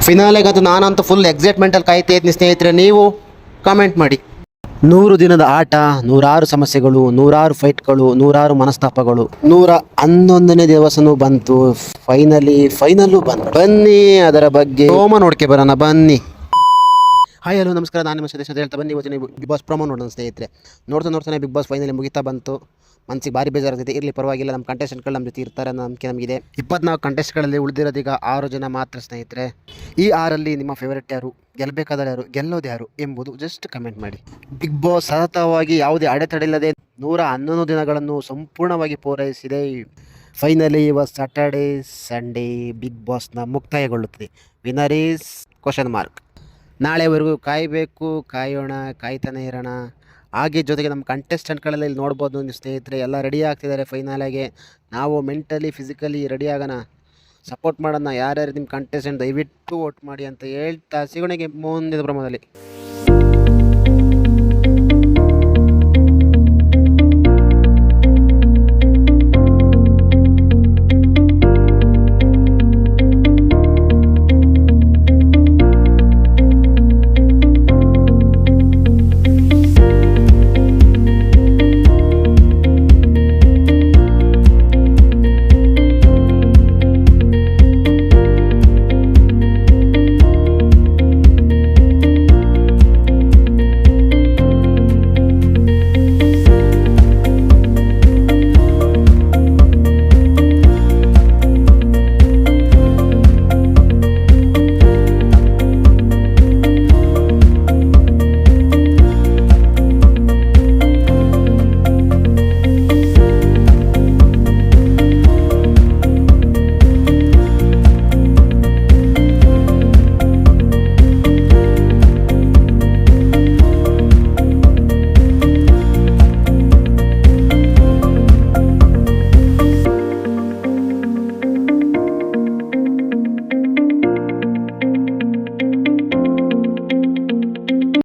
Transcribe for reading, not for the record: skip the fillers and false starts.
ಫಿನಾಲೆಗಂತೂ ನಾನಂತೂ ಫುಲ್ ಎಕ್ಸೈಟ್ಮೆಂಟಲ್ಲಿ ಕಾಯ್ತಾ ಇದ್ದೀನಿ ಸ್ನೇಹಿತರೆ. ನೀವು ಕಾಮೆಂಟ್ ಮಾಡಿ. 100 ದಿನದ ಆಟ, 106 ಸಮಸ್ಯೆಗಳು, 106 ಫೈಟ್ಗಳು, 106 ಮನಸ್ತಾಪಗಳು, 111ನೇ ದಿವಸನೂ ಬಂತು. ಫೈನಲ್ಲು ಬಂತು. ಬನ್ನಿ ಅದರ ಬಗ್ಗೆ ಹೋಮ ನೋಡ್ಕೆ ಬರೋಣ ಬನ್ನಿ. ಹಾಯ್ ಹಲೋ ನಮಸ್ಕಾರ, ನಾನು ನಿಮ್ಮ ಸದೇಶ ಹೇಳ್ತಾ ಬನ್ನಿ. ಇವತ್ತು ನೀವು ಬಿಗ್ ಬಾಸ್ ಪ್ರೊಮೋ ನೋಡೋಣ ಸ್ನೇಹಿತರೆ. ನೋಡ್ತಾನೆ ಬಿಗ್ ಬಾಸ್ ಫೈನಲಿ ಮುಗಿತಾ ಬಂತು. ಮನಸ್ಸಿಗೆ ಭಾರಿ ಬೇಜಾರಾಗ್ತೈತೆ. ಇರಲಿ ಪರವಾಗಿಲ್ಲ, ನಮ್ಮ ಕಂಟೆಸ್ಟೆಂಟ್ಗಳು ನಮ್ಮ ಜೊತೆ ಇರ್ತಾರೆ ಅನ್ನೋ ನಂಬಿಕೆ ನಮಗಿದೆ. 24 ಕಂಟೆಸ್ಟ್ಗಳಲ್ಲಿ ಉಳಿದಿರೋದೀಗ 6 ಜನ ಮಾತ್ರ ಸ್ನೇಹಿತರೆ. ಈ 6ರಲ್ಲಿ ನಿಮ್ಮ ಫೇವರೆಟ್ ಯಾರು, ಗೆಲ್ಲಬೇಕಾದ್ರೆ ಯಾರು, ಗೆಲ್ಲೋದು ಯಾರು ಎಂಬುದು ಜಸ್ಟ್ ಕಮೆಂಟ್ ಮಾಡಿ. ಬಿಗ್ ಬಾಸ್ ಸತತವಾಗಿ ಯಾವುದೇ ಅಡೆತಡೆ ಇಲ್ಲದೆ 111 ದಿನಗಳನ್ನು ಸಂಪೂರ್ಣವಾಗಿ ಪೂರೈಸಿದೆ. ಫೈನಲಿ ಇವತ್ತು ಸ್ಯಾಟರ್ಡೇ ಸಂಡೇ ಬಿಗ್ ಬಾಸ್ನ ಮುಕ್ತಾಯಗೊಳ್ಳುತ್ತದೆ. Winner is ? ನಾಳೆವರೆಗೂ ಕಾಯೋಣ, ಕಾಯ್ತಾನೆ ಇರೋಣ. ಹಾಗೆ ಜೊತೆಗೆ ನಮ್ಮ ಕಂಟೆಸ್ಟೆಂಟ್ಗಳೆಲ್ಲ ಇಲ್ಲಿ ನೋಡ್ಬೋದು ನೀವು ಸ್ನೇಹಿತರೆ, ಎಲ್ಲ ರೆಡಿ ಆಗ್ತಿದ್ದಾರೆ ಫೈನಲಿಗೆ. ನಾವು ಮೆಂಟಲಿ ಫಿಸಿಕಲಿ ರೆಡಿ ಆಗೋಣ, ಸಪೋರ್ಟ್ ಮಾಡೋಣ. ಯಾರ್ಯಾರು ನಿಮ್ಮ ಕಂಟೆಸ್ಟೆಂಟ್ ದಯವಿಟ್ಟು ವೋಟ್ ಮಾಡಿ ಅಂತ ಹೇಳ್ತಾ ಸಿಗೋಣಿಗೆ ಮುಂದಿನ ಪ್ರಮೋದಲ್ಲಿ.